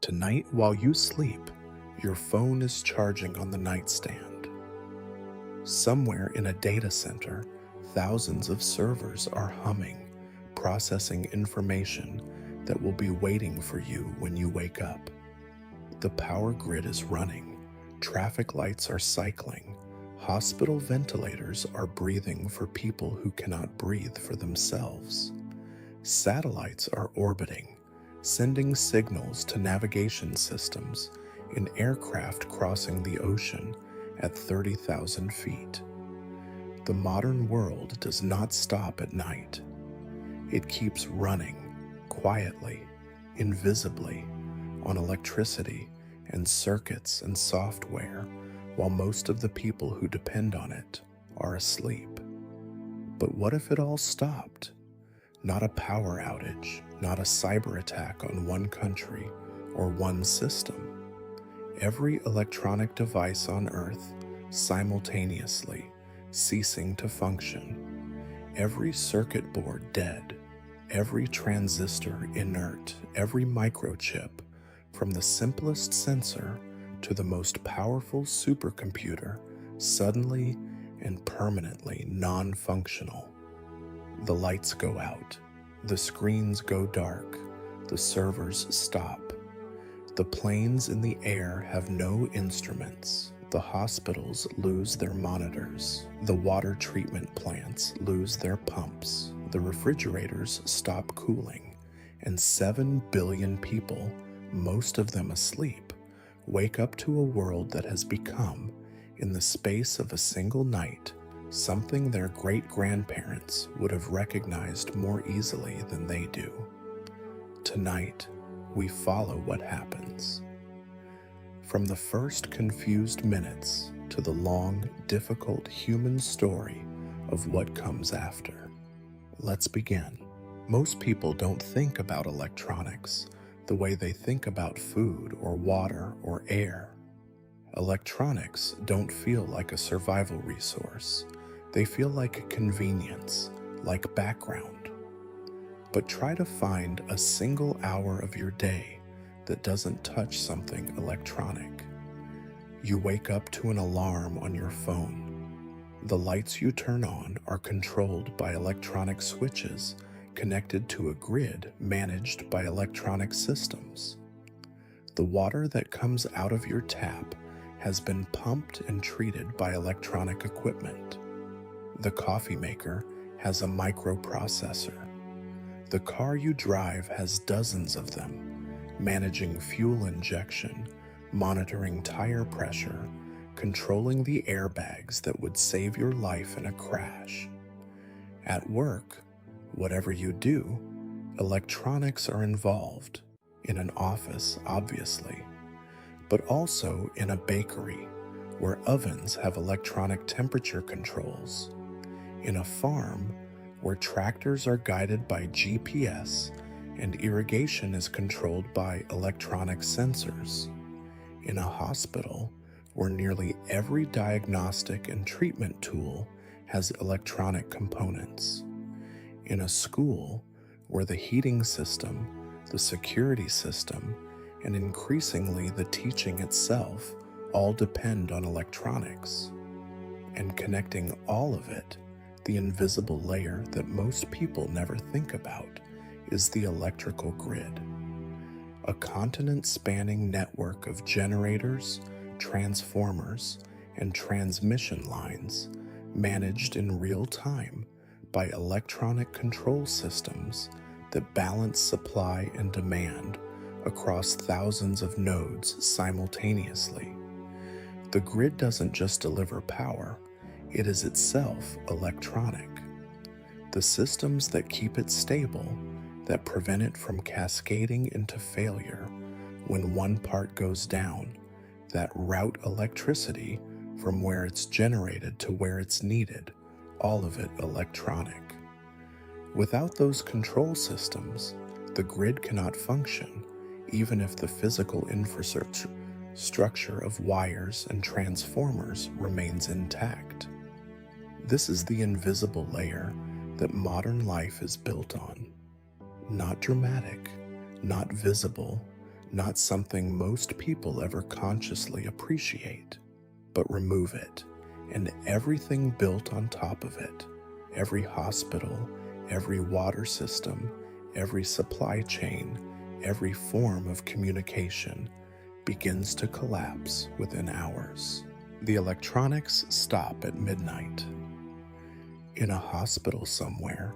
Tonight, while you sleep, your phone is charging on the nightstand. Somewhere in a data center, thousands of servers are humming, processing information that will be waiting for you when you wake up. The power grid is running, traffic lights are cycling, hospital ventilators are breathing for people who cannot breathe for themselves. Satellites are orbiting, sending signals to navigation systems in aircraft crossing the ocean at 30,000 feet. The modern world does not stop at night. It keeps running, quietly, invisibly, on electricity and circuits and software, while most of the people who depend on it are asleep. But what if it all stopped? Not a power outage, not a cyber attack on one country or one system. Every electronic device on Earth simultaneously ceasing to function. Every circuit board dead. Every transistor inert. Every microchip, from the simplest sensor to the most powerful supercomputer, suddenly and permanently non-functional. The lights go out, the screens go dark, the servers stop. The planes in the air have no instruments, the hospitals lose their monitors, the water treatment plants lose their pumps, the refrigerators stop cooling, and 7 billion people, most of them asleep, wake up to a world that has become, in the space of a single night, something their great-grandparents would have recognized more easily than they do. Tonight, we follow what happens. From the first confused minutes to the long, difficult human story of what comes after. Let's begin. Most people don't think about electronics the way they think about food or water or air. Electronics don't feel like a survival resource. They feel like a convenience, like background. But try to find a single hour of your day that doesn't touch something electronic. You wake up to an alarm on your phone. The lights you turn on are controlled by electronic switches connected to a grid managed by electronic systems. The water that comes out of your tap has been pumped and treated by electronic equipment. The coffee maker has a microprocessor. The car you drive has dozens of them, managing fuel injection, monitoring tire pressure, controlling the airbags that would save your life in a crash. At work, whatever you do, electronics are involved. In an office, obviously, but also in a bakery, where ovens have electronic temperature controls. In a farm, where tractors are guided by GPS and irrigation is controlled by electronic sensors. In a hospital, where nearly every diagnostic and treatment tool has electronic components. In a school, where the heating system, the security system, and increasingly the teaching itself all depend on electronics. And connecting all of it, the invisible layer that most people never think about, is the electrical grid. A continent-spanning network of generators, transformers, and transmission lines managed in real time by electronic control systems that balance supply and demand across thousands of nodes simultaneously. The grid doesn't just deliver power, it is itself electronic. The systems that keep it stable, that prevent it from cascading into failure when one part goes down, that route electricity from where it's generated to where it's needed, all of it electronic. Without those control systems, the grid cannot function, even if the physical infrastructure of wires and transformers remains intact. This is the invisible layer that modern life is built on. Not dramatic, not visible, not something most people ever consciously appreciate, but remove it, and everything built on top of it, every hospital, every water system, every supply chain, every form of communication, begins to collapse within hours. The electronics stop at midnight. In a hospital somewhere,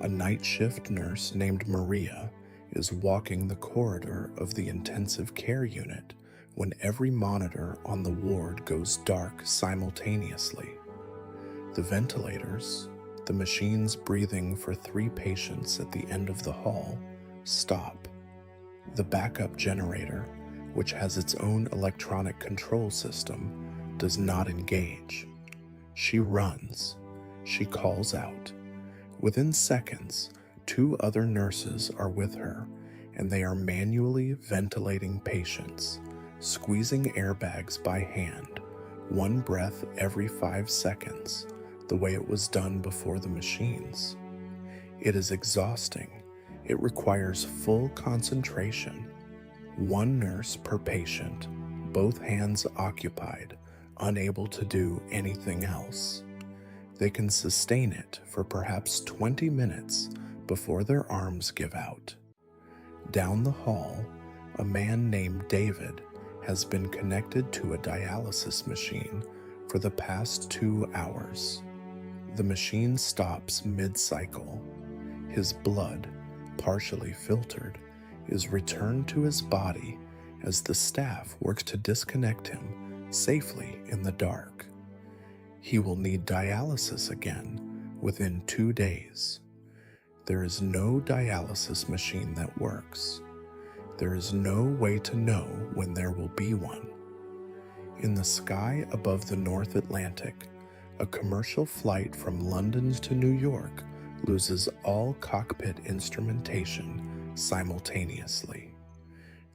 a night shift nurse named Maria is walking the corridor of the intensive care unit when every monitor on the ward goes dark simultaneously. The ventilators, the machines breathing for 3 patients at the end of the hall, stop. The backup generator, which has its own electronic control system, does not engage. She runs. She calls out. Within seconds, 2 other nurses are with her, and they are manually ventilating patients, squeezing airbags by hand, 1 breath every 5 seconds, the way it was done before the machines. It is exhausting. It requires full concentration. 1 nurse per patient, both hands occupied, unable to do anything else. They can sustain it for perhaps 20 minutes before their arms give out. Down the hall, a man named David has been connected to a dialysis machine for the past 2 hours. The machine stops mid-cycle. His blood, partially filtered, is returned to his body as the staff works to disconnect him safely in the dark. He will need dialysis again within 2 days. There is no dialysis machine that works. There is no way to know when there will be one. In the sky above the North Atlantic, a commercial flight from London to New York loses all cockpit instrumentation simultaneously.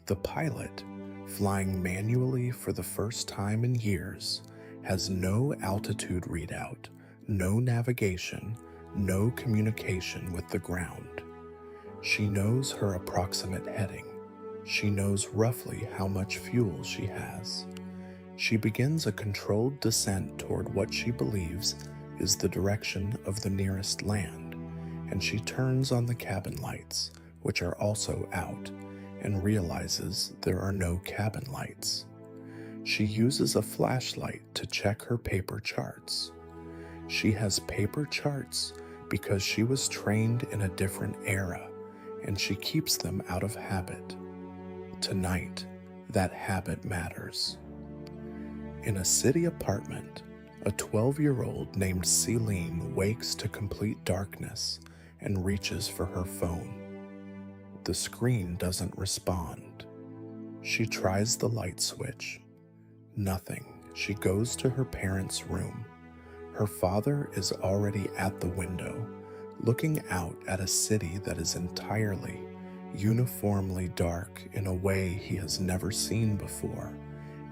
The pilot, flying manually for the first time in years, has no altitude readout, no navigation, no communication with the ground. She knows her approximate heading. She knows roughly how much fuel she has. She begins a controlled descent toward what she believes is the direction of the nearest land, and she turns on the cabin lights, which are also out, and realizes there are no cabin lights. She uses a flashlight to check her paper charts. She has paper charts because she was trained in a different era, and she keeps them out of habit. Tonight, that habit matters. In a city apartment, a 12-year-old named Celine wakes to complete darkness and reaches for her phone. The screen doesn't respond. She tries the light switch. Nothing. She goes to her parents' room. Her father is already at the window, looking out at a city that is entirely, uniformly dark in a way he has never seen before.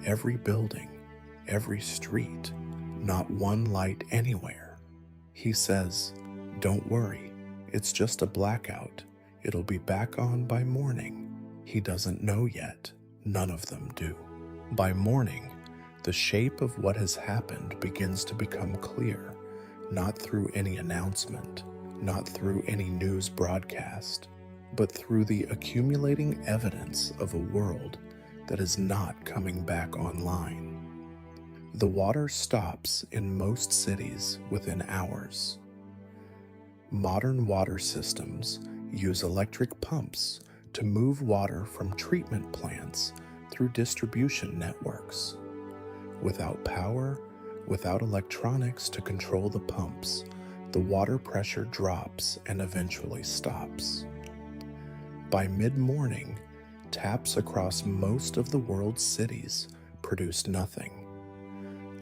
Every building, every street, not one light anywhere. He says, "Don't worry, it's just a blackout. It'll be back on by morning." He doesn't know yet. None of them do. By morning, the shape of what has happened begins to become clear, not through any announcement, not through any news broadcast, but through the accumulating evidence of a world that is not coming back online. The water stops in most cities within hours. Modern water systems use electric pumps to move water from treatment plants through distribution networks. Without power, without electronics to control the pumps, the water pressure drops and eventually stops. By mid-morning, taps across most of the world's cities produce nothing.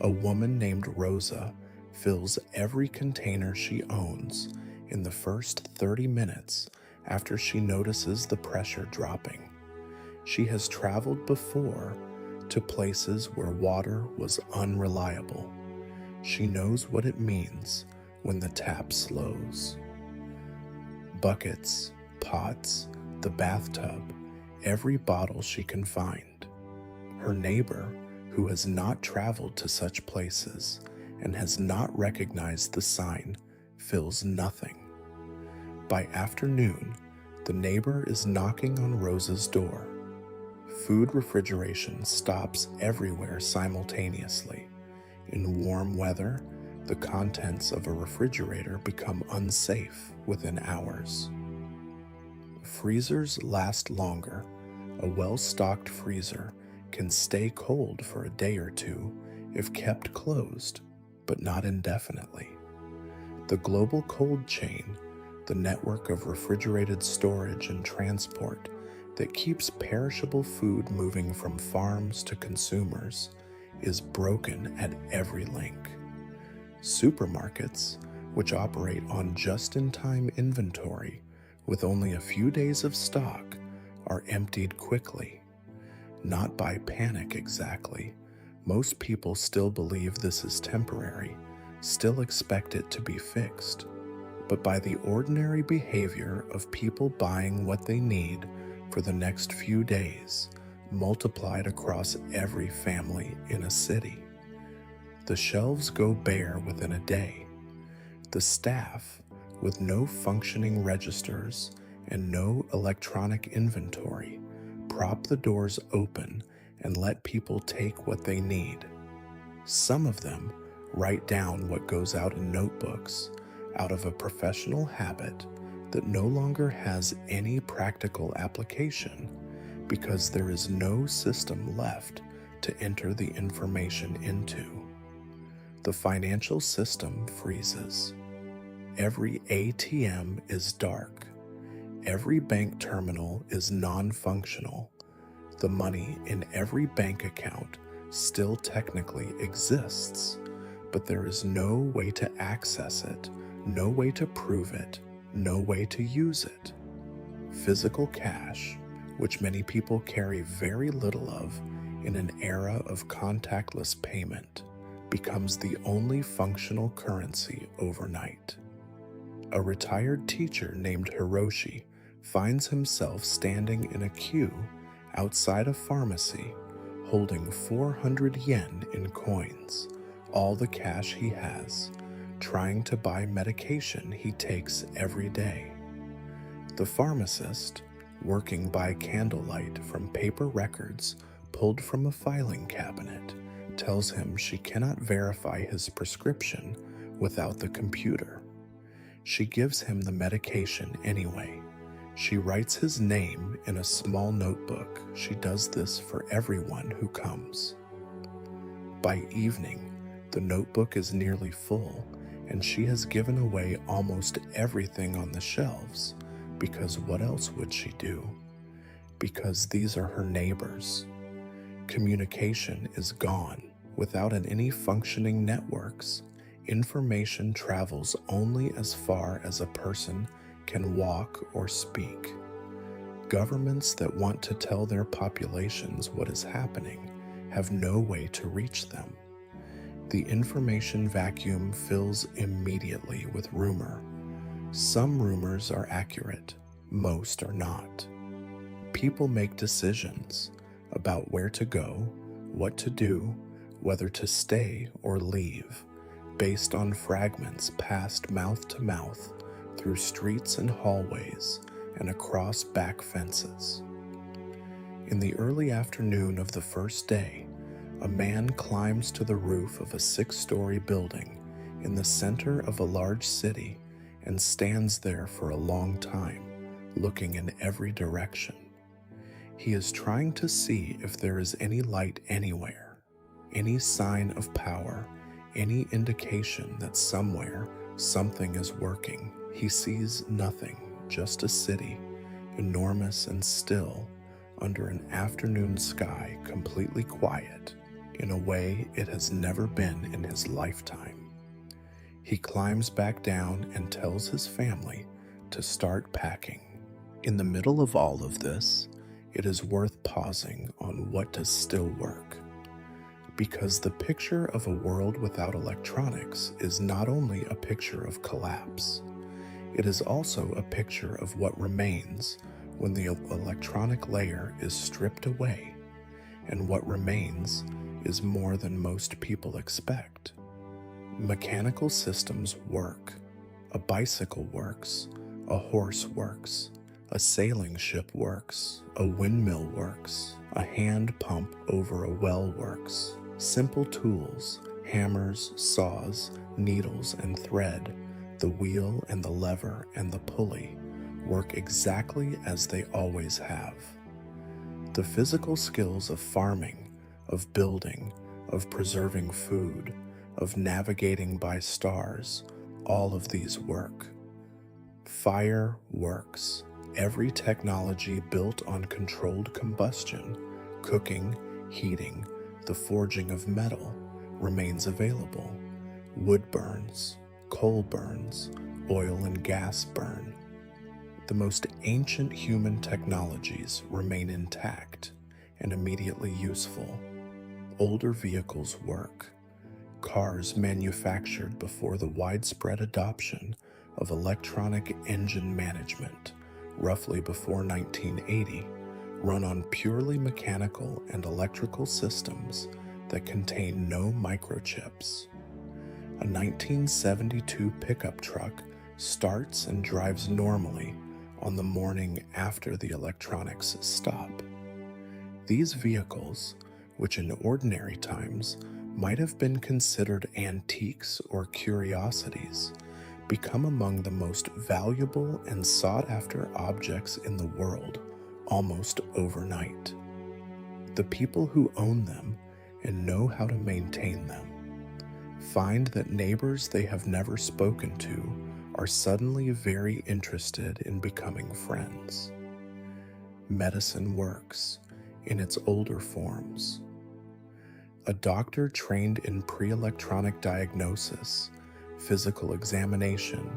A woman named Rosa fills every container she owns in the first 30 minutes after she notices the pressure dropping. She has traveled before to places where water was unreliable. She knows what it means when the tap slows. Buckets, pots, the bathtub, every bottle she can find. Her neighbor, who has not traveled to such places and has not recognized the sign, feels nothing. By afternoon, the neighbor is knocking on Rosa's door. Food refrigeration stops everywhere simultaneously. In warm weather, the contents of a refrigerator become unsafe within hours. Freezers last longer. A well-stocked freezer can stay cold for a day or two if kept closed, but not indefinitely. The global cold chain, the network of refrigerated storage and transport that keeps perishable food moving from farms to consumers, is broken at every link. Supermarkets, which operate on just-in-time inventory with only a few days of stock, are emptied quickly. Not by panic exactly. Most people still believe this is temporary, still expect it to be fixed, but by the ordinary behavior of people buying what they need for the next few days, multiplied across every family in a city. The shelves go bare within a day. The staff, with no functioning registers and no electronic inventory, prop the doors open and let people take what they need. Some of them write down what goes out in notebooks out of a professional habit that no longer has any practical application because there is no system left to enter the information into. The financial system freezes. Every ATM is dark. Every bank terminal is non-functional. The money in every bank account still technically exists, but there is no way to access it, no way to prove it, no way to use it. Physical cash, which many people carry very little of in an era of contactless payment, becomes the only functional currency overnight. A retired teacher named Hiroshi finds himself standing in a queue outside a pharmacy holding 400 yen in coins, all the cash he has, trying to buy medication he takes every day. The pharmacist, working by candlelight from paper records pulled from a filing cabinet, tells him she cannot verify his prescription without the computer. She gives him the medication anyway. She writes his name in a small notebook. She does this for everyone who comes. By evening, the notebook is nearly full, and she has given away almost everything on the shelves, because what else would she do? Because these are her neighbors. Communication is gone. Without any functioning networks, information travels only as far as a person can walk or speak. Governments that want to tell their populations what is happening have no way to reach them. The information vacuum fills immediately with rumor. Some rumors are accurate, most are not. People make decisions about where to go, what to do, whether to stay or leave, based on fragments passed mouth to mouth through streets and hallways and across back fences. In the early afternoon of the first day, a man climbs to the roof of a 6-story building in the center of a large city and stands there for a long time, looking in every direction. He is trying to see if there is any light anywhere, any sign of power, any indication that somewhere something is working. He sees nothing, just a city, enormous and still, under an afternoon sky completely quiet, in a way it has never been in his lifetime. He climbs back down and tells his family to start packing. In the middle of all of this, it is worth pausing on what does still work. Because the picture of a world without electronics is not only a picture of collapse, it is also a picture of what remains when the electronic layer is stripped away, and what remains is more than most people expect. Mechanical systems work. A bicycle works, a horse works, a sailing ship works, a windmill works, a hand pump over a well works. Simple tools, hammers, saws, needles, and thread, the wheel and the lever and the pulley, work exactly as they always have. The physical skills of farming, of building, of preserving food, of navigating by stars, all of these work. Fire works. Every technology built on controlled combustion, cooking, heating, the forging of metal, remains available. Wood burns, coal burns, oil and gas burn. The most ancient human technologies remain intact and immediately useful. Older vehicles work. Cars manufactured before the widespread adoption of electronic engine management, roughly before 1980, run on purely mechanical and electrical systems that contain no microchips. A 1972 pickup truck starts and drives normally on the morning after the electronics stop. These vehicles, which in ordinary times might have been considered antiques or curiosities, become among the most valuable and sought-after objects in the world almost overnight. The people who own them and know how to maintain them find that neighbors they have never spoken to are suddenly very interested in becoming friends. Medicine works in its older forms. A doctor trained in pre-electronic diagnosis, physical examination,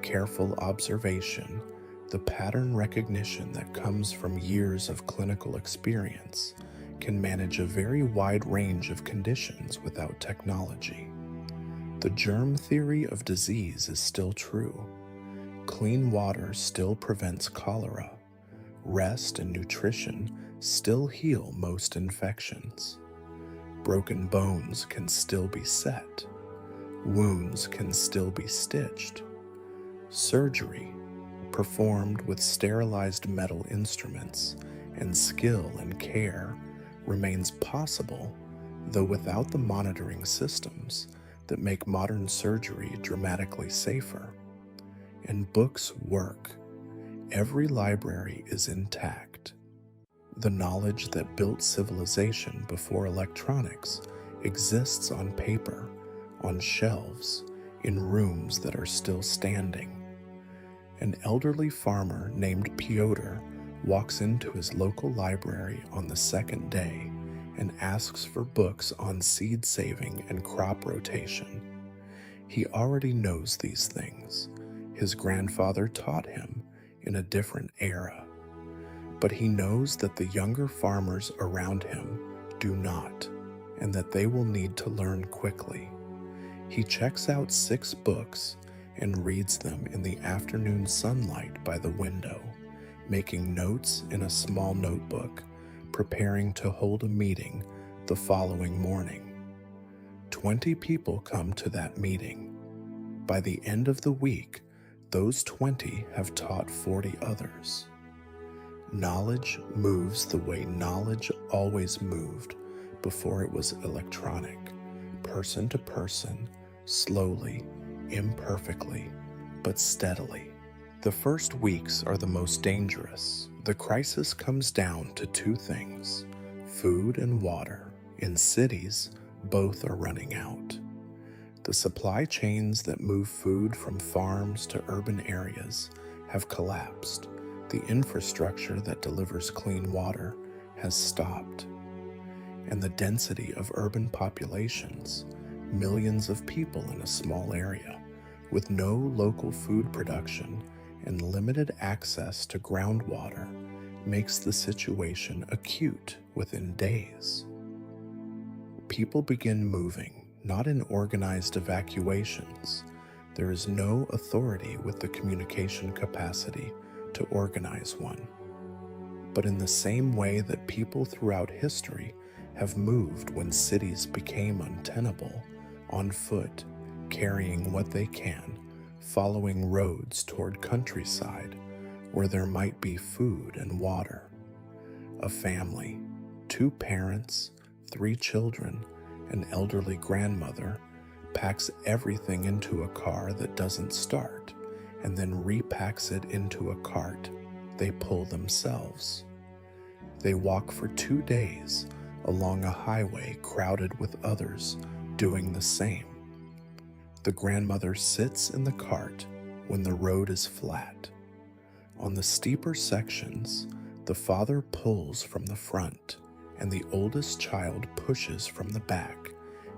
careful observation, the pattern recognition that comes from years of clinical experience, can manage a very wide range of conditions without technology. The germ theory of disease is still true. Clean water still prevents cholera. Rest and nutrition still heal most infections. Broken bones can still be set. Wounds can still be stitched. Surgery, performed with sterilized metal instruments and skill and care, remains possible, though without the monitoring systems that make modern surgery dramatically safer. And books work. Every library is intact. The knowledge that built civilization before electronics exists on paper, on shelves, in rooms that are still standing. An elderly farmer named Pyotr walks into his local library on the second day and asks for books on seed saving and crop rotation. He already knows these things. His grandfather taught him in a different era. But he knows that the younger farmers around him do not, and that they will need to learn quickly. He checks out 6 books and reads them in the afternoon sunlight by the window, making notes in a small notebook, preparing to hold a meeting the following morning. 20 people come to that meeting. By the end of the week, those 20 have taught 40 others. Knowledge moves the way knowledge always moved before it was electronic, person to person, slowly, imperfectly, but steadily. The first weeks are the most dangerous. The crisis comes down to 2 things: food and water. In cities, both are running out. The supply chains that move food from farms to urban areas have collapsed. The infrastructure that delivers clean water has stopped. And the density of urban populations, millions of people in a small area, with no local food production and limited access to groundwater, makes the situation acute within days. People begin moving, not in organized evacuations. There is no authority with the communication capacity to organize one. but in the same way that people throughout history have moved when cities became untenable, on foot, carrying what they can, following roads toward countryside where there might be food and water. A family, 2 parents, 3 children, an elderly grandmother, packs everything into a car that doesn't start and then repacks it into a cart they pull themselves. They walk for 2 days along a highway crowded with others doing the same. The grandmother sits in the cart when the road is flat. On the steeper sections, the father pulls from the front, and the oldest child pushes from the back,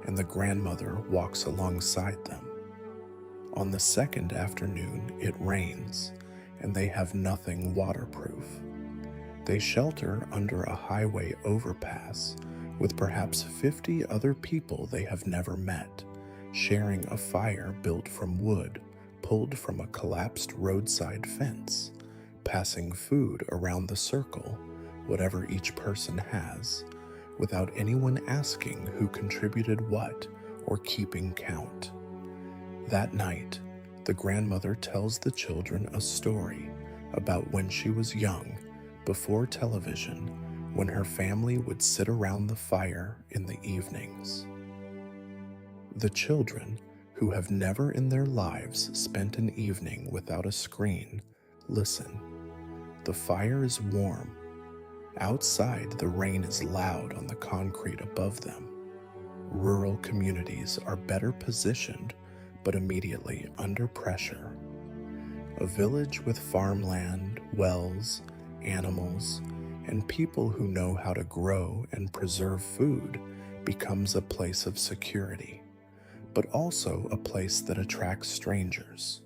and the grandmother walks alongside them. On the second afternoon, it rains, and they have nothing waterproof. They shelter under a highway overpass with perhaps 50 other people they have never met, sharing a fire built from wood pulled from a collapsed roadside fence, passing food around the circle, whatever each person has, without anyone asking who contributed what or keeping count. That night, the grandmother tells the children a story about when she was young, before television, when her family would sit around the fire in the evenings. The children, who have never in their lives spent an evening without a screen, listen. The fire is warm. Outside, the rain is loud on the concrete above them. Rural communities are better positioned, but immediately under pressure. A village with farmland, wells, animals, and people who know how to grow and preserve food becomes a place of security, but also a place that attracts strangers.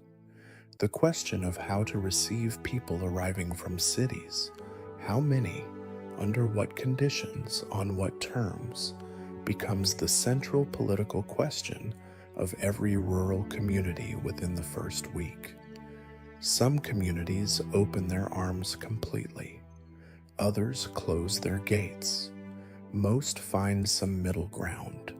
The question of how to receive people arriving from cities, how many, under what conditions, on what terms, becomes the central political question of every rural community within the first week. Some communities open their arms completely. Others close their gates. Most find some middle ground,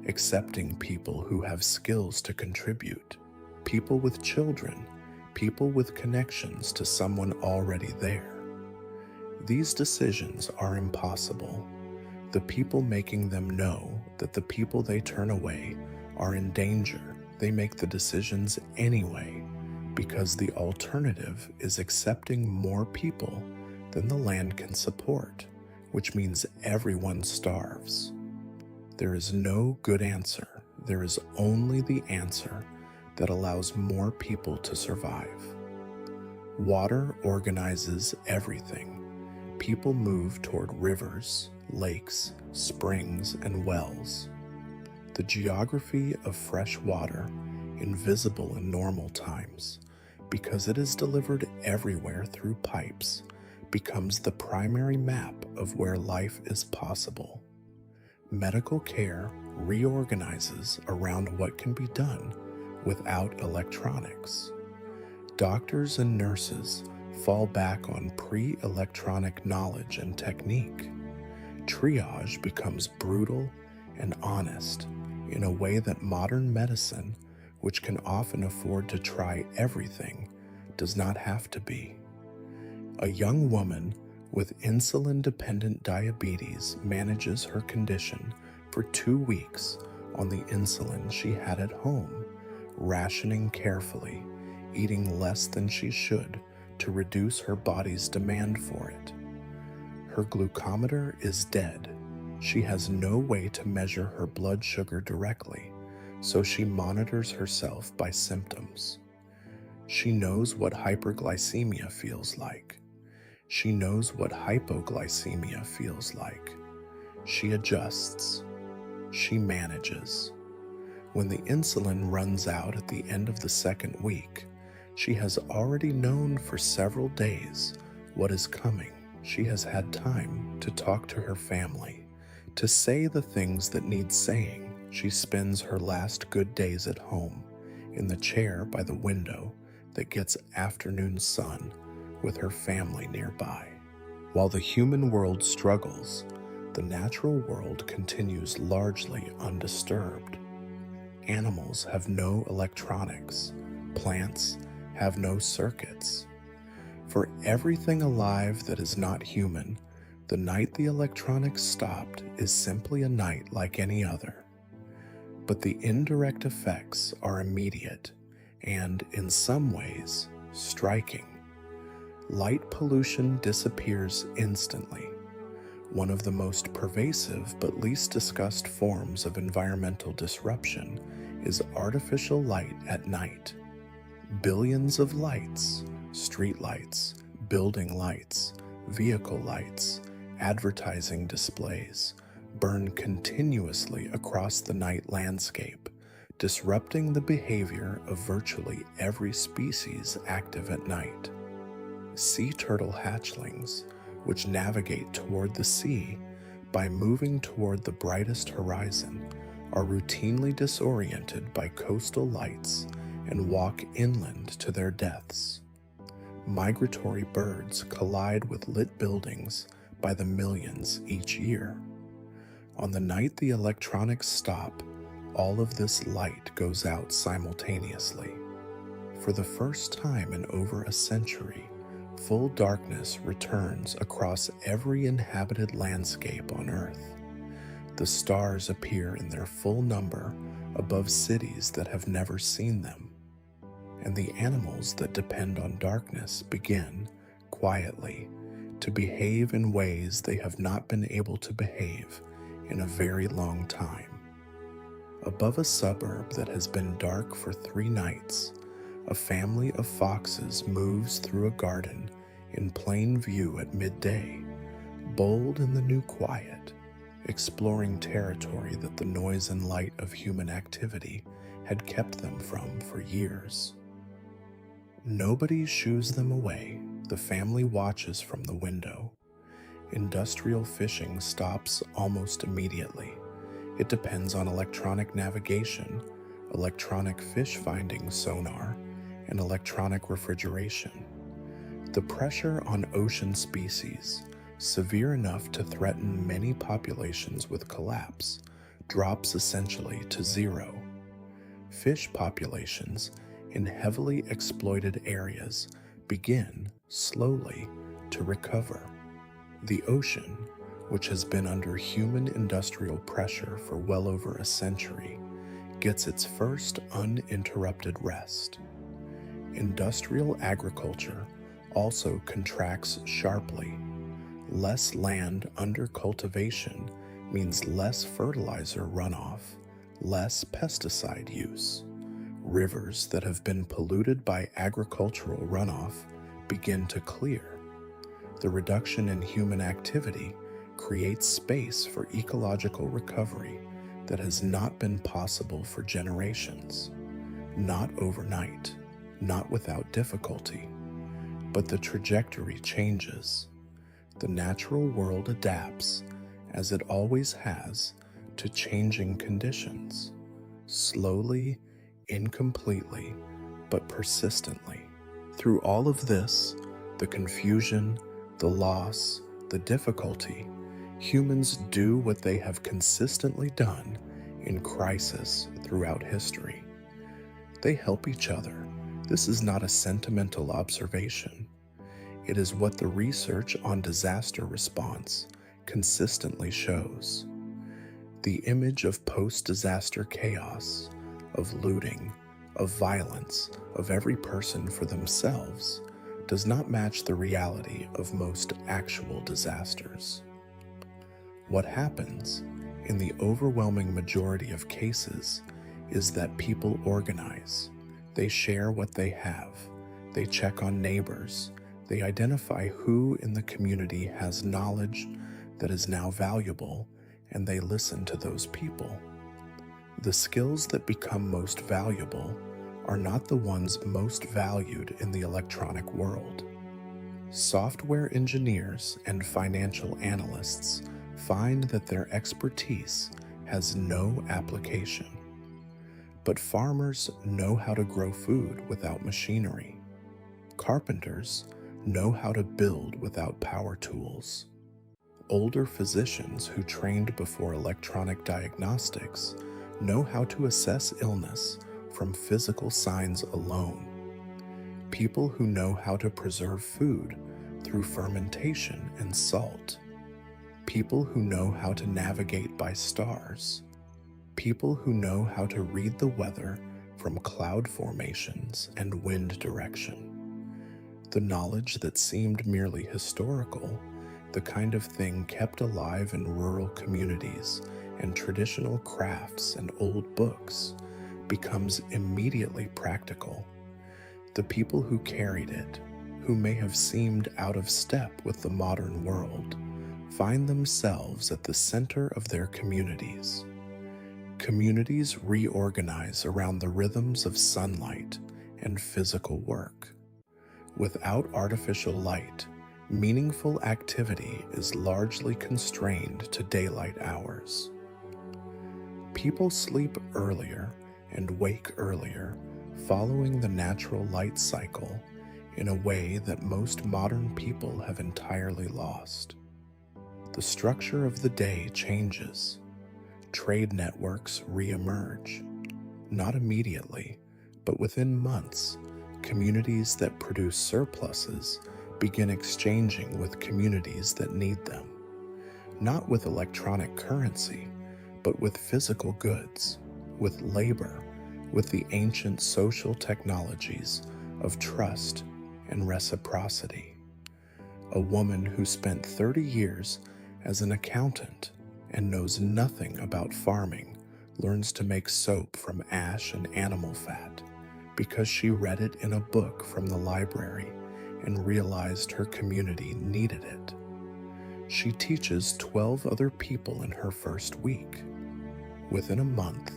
accepting people who have skills to contribute, people with children, people with connections to someone already there. These decisions are impossible. The people making them know that the people they turn away are in danger. They make the decisions anyway, because the alternative is accepting more people than the land can support, which means everyone starves. There is no good answer. There is only the answer that allows more people to survive. Water organizes everything. People move toward rivers, lakes, springs, and wells. The geography of fresh water, invisible in normal times, because it is delivered everywhere through pipes, becomes the primary map of where life is possible. Medical care reorganizes around what can be done without electronics. Doctors and nurses fall back on pre-electronic knowledge and technique. Triage becomes brutal and honest in a way that modern medicine, which can often afford to try everything, does not have to be. A young woman with insulin-dependent diabetes manages her condition for 2 weeks on the insulin she had at home, rationing carefully, eating less than she should to reduce her body's demand for it. Her glucometer is dead. She has no way to measure her blood sugar directly, so she monitors herself by symptoms. She knows what hyperglycemia feels like. She knows what hypoglycemia feels like. She adjusts. She manages. When the insulin runs out at the end of the second week, she has already known for several days what is coming. She has had time to talk to her family, to say the things that need saying. She spends her last good days at home, in the chair by the window that gets afternoon sun, with her family nearby. While the human world struggles, the natural world continues largely undisturbed. Animals have no electronics. Plants have no circuits. For everything alive that is not human, the night the electronics stopped is simply a night like any other. But the indirect effects are immediate and, in some ways, striking. Light pollution disappears instantly. One of the most pervasive but least discussed forms of environmental disruption is artificial light at night. Billions of lights, street lights, building lights, vehicle lights, advertising displays, burn continuously across the night landscape, disrupting the behavior of virtually every species active at night. Sea turtle hatchlings, which navigate toward the sea by moving toward the brightest horizon, are routinely disoriented by coastal lights and walk inland to their deaths. Migratory birds collide with lit buildings by the millions each year. On the night the electronics stop, all of this light goes out simultaneously. For the first time in over a century, full darkness returns across every inhabited landscape on Earth. The stars appear in their full number above cities that have never seen them, and the animals that depend on darkness begin, quietly, to behave in ways they have not been able to behave in a very long time. Above a suburb that has been dark for 3 nights, a family of foxes moves through a garden in plain view at midday, bold in the new quiet, exploring territory that the noise and light of human activity had kept them from for years. Nobody shoos them away. The family watches from the window. Industrial fishing stops almost immediately. It depends on electronic navigation, electronic fish finding sonar, and electronic refrigeration. The pressure on ocean species, severe enough to threaten many populations with collapse, drops essentially to zero. Fish populations in heavily exploited areas begin, slowly, to recover. The ocean, which has been under human industrial pressure for well over a century, gets its first uninterrupted rest. Industrial agriculture also contracts sharply. Less land under cultivation means less fertilizer runoff, less pesticide use. Rivers that have been polluted by agricultural runoff begin to clear. The reduction in human activity creates space for ecological recovery that has not been possible for generations. Not overnight, not without difficulty, but the trajectory changes. The natural world adapts, as it always has, to changing conditions, slowly, incompletely, but persistently. Through all of this, the confusion, the loss, the difficulty, humans do what they have consistently done in crisis throughout history. They help each other. This is not a sentimental observation. It is what the research on disaster response consistently shows. The image of post-disaster chaos, of looting, of violence, of every person for themselves, does not match the reality of most actual disasters. What happens, in the overwhelming majority of cases, is that people organize. They share what they have. They check on neighbors. They identify who in the community has knowledge that is now valuable, and they listen to those people. The skills that become most valuable are not the ones most valued in the electronic world. Software engineers and financial analysts find that their expertise has no application. But farmers know how to grow food without machinery. Carpenters know how to build without power tools. Older physicians who trained before electronic diagnostics know how to assess illness from physical signs alone. People who know how to preserve food through fermentation and salt. People who know how to navigate by stars. People who know how to read the weather from cloud formations and wind direction. The knowledge that seemed merely historical, the kind of thing kept alive in rural communities and traditional crafts and old books, becomes immediately practical. The people who carried it, who may have seemed out of step with the modern world, find themselves at the center of their communities. Communities reorganize around the rhythms of sunlight and physical work. Without artificial light, meaningful activity is largely constrained to daylight hours. People sleep earlier and wake earlier, following the natural light cycle in a way that most modern people have entirely lost. The structure of the day changes. Trade networks re-emerge. Not immediately, but within months, communities that produce surpluses begin exchanging with communities that need them. Not with electronic currency, but with physical goods, with labor, with the ancient social technologies of trust and reciprocity. A woman who spent 30 years as an accountant and knows nothing about farming learns to make soap from ash and animal fat because she read it in a book from the library and realized her community needed it. She teaches 12 other people in her first week. Within a month,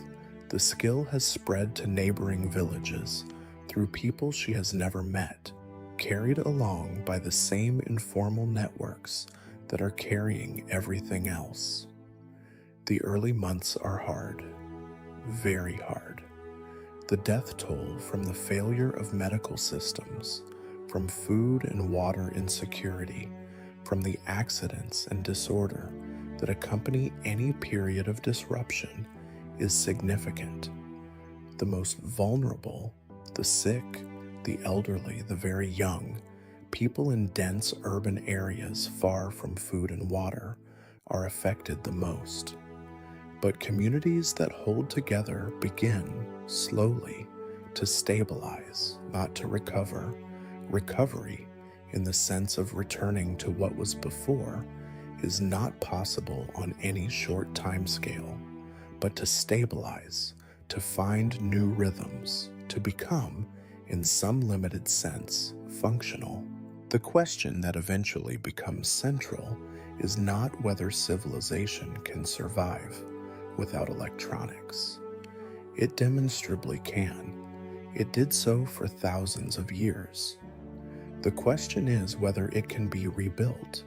the skill has spread to neighboring villages through people she has never met, carried along by the same informal networks that are carrying everything else. The early months are hard, very hard. The death toll from the failure of medical systems, from food and water insecurity, from the accidents and disorder that accompany any period of disruption is significant. The most vulnerable, the sick, the elderly, the very young, people in dense urban areas far from food and water are affected the most. But communities that hold together begin, slowly, to stabilize, not to recover. Recovery, in the sense of returning to what was before, is not possible on any short time scale, but to stabilize, to find new rhythms, to become, in some limited sense, functional. The question that eventually becomes central is not whether civilization can survive without electronics. It demonstrably can. It did so for thousands of years. The question is whether it can be rebuilt.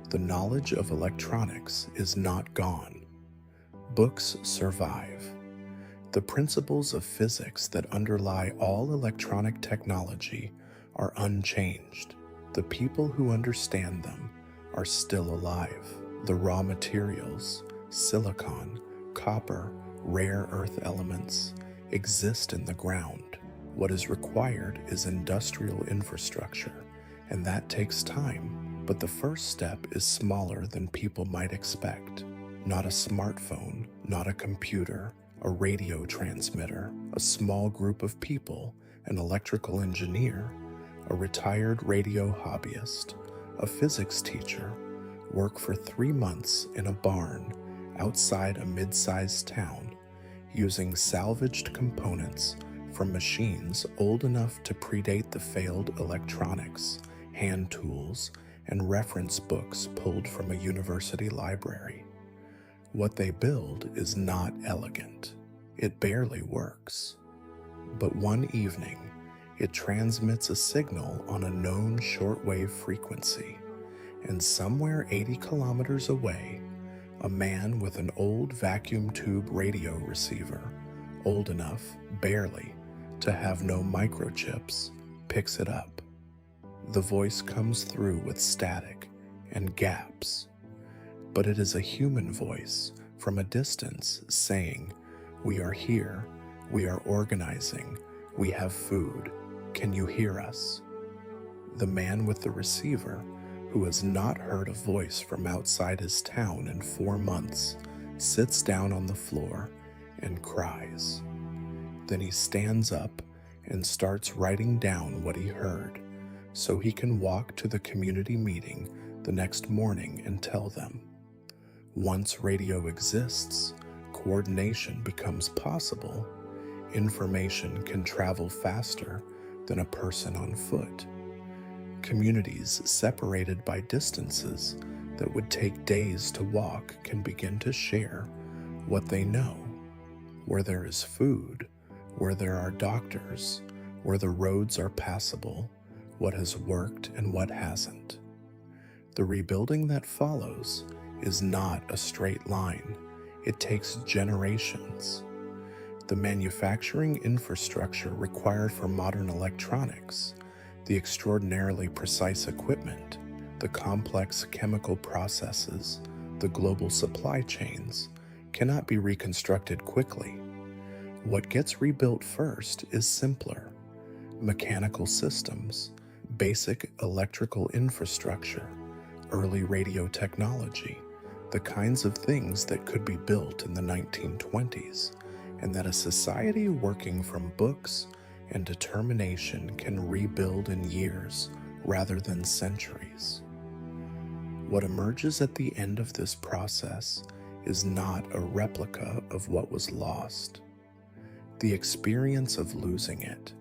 The knowledge of electronics is not gone. Books survive. The principles of physics that underlie all electronic technology are unchanged. The people who understand them are still alive. The raw materials, silicon, copper, rare earth elements, exist in the ground. What is required is industrial infrastructure, and that takes time, but the first step is smaller than people might expect. Not a smartphone, not a computer, a radio transmitter, a small group of people, an electrical engineer, a retired radio hobbyist, a physics teacher, work for 3 months in a barn outside a mid-sized town, using salvaged components from machines old enough to predate the failed electronics, hand tools, and reference books pulled from a university library. What they build is not elegant. It barely works. But one evening, it transmits a signal on a known shortwave frequency, and somewhere 80 kilometers away, a man with an old vacuum tube radio receiver, old enough, barely, to have no microchips, picks it up. The voice comes through with static and gaps, but it is a human voice from a distance saying, "We are here, we are organizing, we have food, can you hear us?" The man with the receiver, who has not heard a voice from outside his town in 4 months, sits down on the floor and cries. Then he stands up and starts writing down what he heard so he can walk to the community meeting the next morning and tell them. Once radio exists, coordination becomes possible. Information can travel faster than a person on foot. Communities separated by distances that would take days to walk can begin to share what they know. Where there is food, where there are doctors, where the roads are passable, what has worked and what hasn't. The rebuilding that follows is not a straight line. It takes generations. The manufacturing infrastructure required for modern electronics, the extraordinarily precise equipment, the complex chemical processes, the global supply chains, cannot be reconstructed quickly. What gets rebuilt first is simpler. Mechanical systems, basic electrical infrastructure, early radio technology, the kinds of things that could be built in the 1920s, and that a society working from books and determination can rebuild in years rather than centuries. What emerges at the end of this process is not a replica of what was lost. The experience of losing it,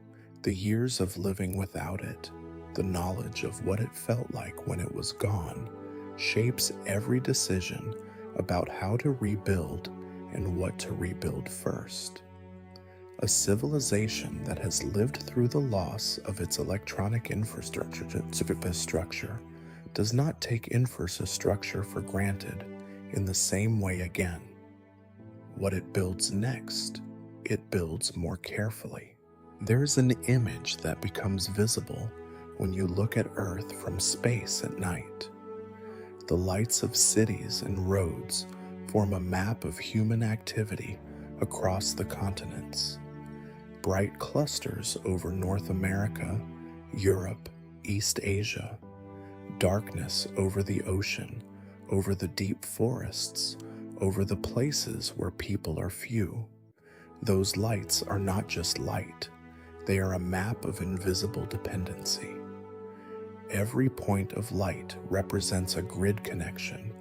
the years of living without it, the knowledge of what it felt like when it was gone, shapes every decision about how to rebuild and what to rebuild first. A civilization that has lived through the loss of its electronic infrastructure does not take infrastructure for granted in the same way again. What it builds next, it builds more carefully. There's an image that becomes visible when you look at Earth from space at night. The lights of cities and roads form a map of human activity across the continents. Bright clusters over North America, Europe, East Asia. Darkness over the ocean, over the deep forests, over the places where people are few. Those lights are not just light, they are a map of invisible dependency. Every point of light represents a grid connection,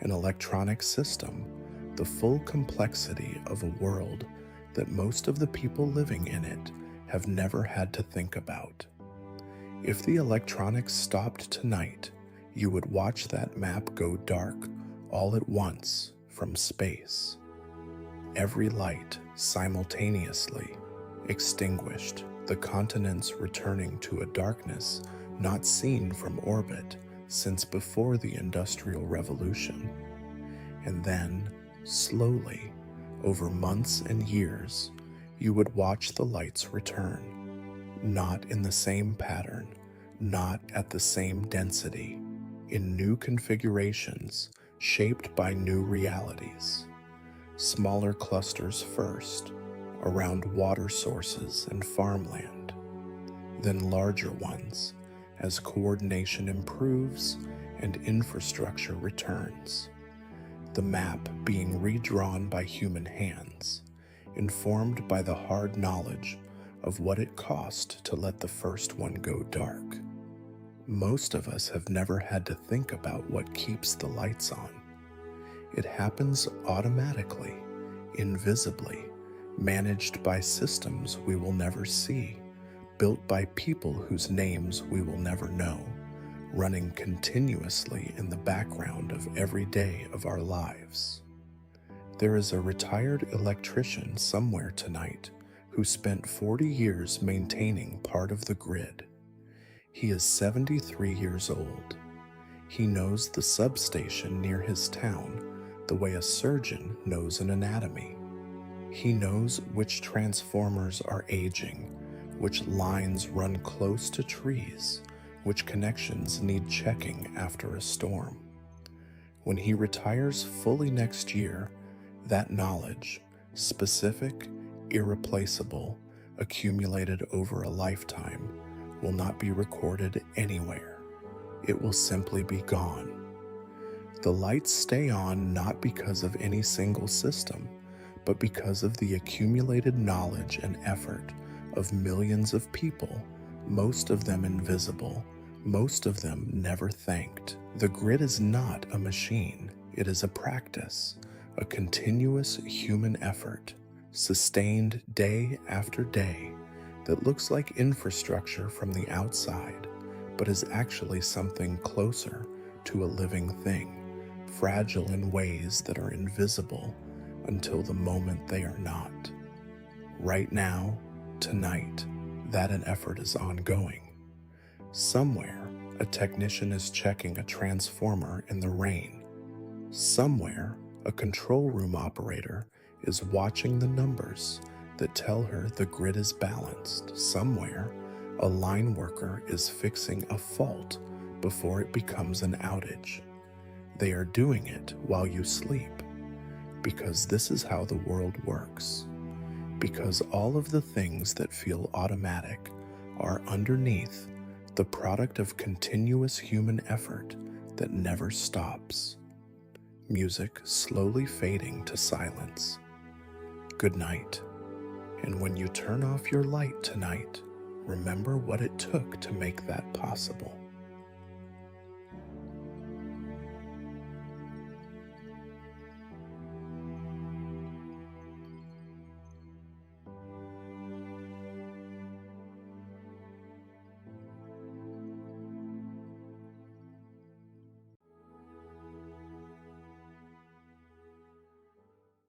an electronic system, the full complexity of a world that most of the people living in it have never had to think about. If the electronics stopped tonight, you would watch that map go dark all at once from space. Every light simultaneously extinguished, the continents returning to a darkness not seen from orbit since before the Industrial Revolution. And then, slowly, over months and years, you would watch the lights return, not in the same pattern, not at the same density, in new configurations shaped by new realities. Smaller clusters first, around water sources and farmland, then larger ones as coordination improves and infrastructure returns. The map being redrawn by human hands, informed by the hard knowledge of what it cost to let the first one go dark. Most of us have never had to think about what keeps the lights on. It happens automatically, invisibly, managed by systems we will never see, built by people whose names we will never know, running continuously in the background of every day of our lives. There is a retired electrician somewhere tonight who spent 40 years maintaining part of the grid. He is 73 years old. He knows the substation near his town the way a surgeon knows an anatomy. He knows which transformers are aging, which lines run close to trees, which connections need checking after a storm. When he retires fully next year, that knowledge, specific, irreplaceable, accumulated over a lifetime, will not be recorded anywhere. It will simply be gone. The lights stay on not because of any single system, but because of the accumulated knowledge and effort of millions of people, most of them invisible, most of them never thanked. The grid is not a machine, it is a practice, a continuous human effort, sustained day after day, that looks like infrastructure from the outside, but is actually something closer to a living thing, fragile in ways that are invisible until the moment they are not. Right now, tonight, that an effort is ongoing. Somewhere, a technician is checking a transformer in the rain. Somewhere, a control room operator is watching the numbers that tell her the grid is balanced. Somewhere, a line worker is fixing a fault before it becomes an outage. They are doing it while you sleep, because this is how the world works. Because all of the things that feel automatic are underneath the product of continuous human effort that never stops. Music slowly fading to silence. Good night. And when you turn off your light tonight, remember what it took to make that possible.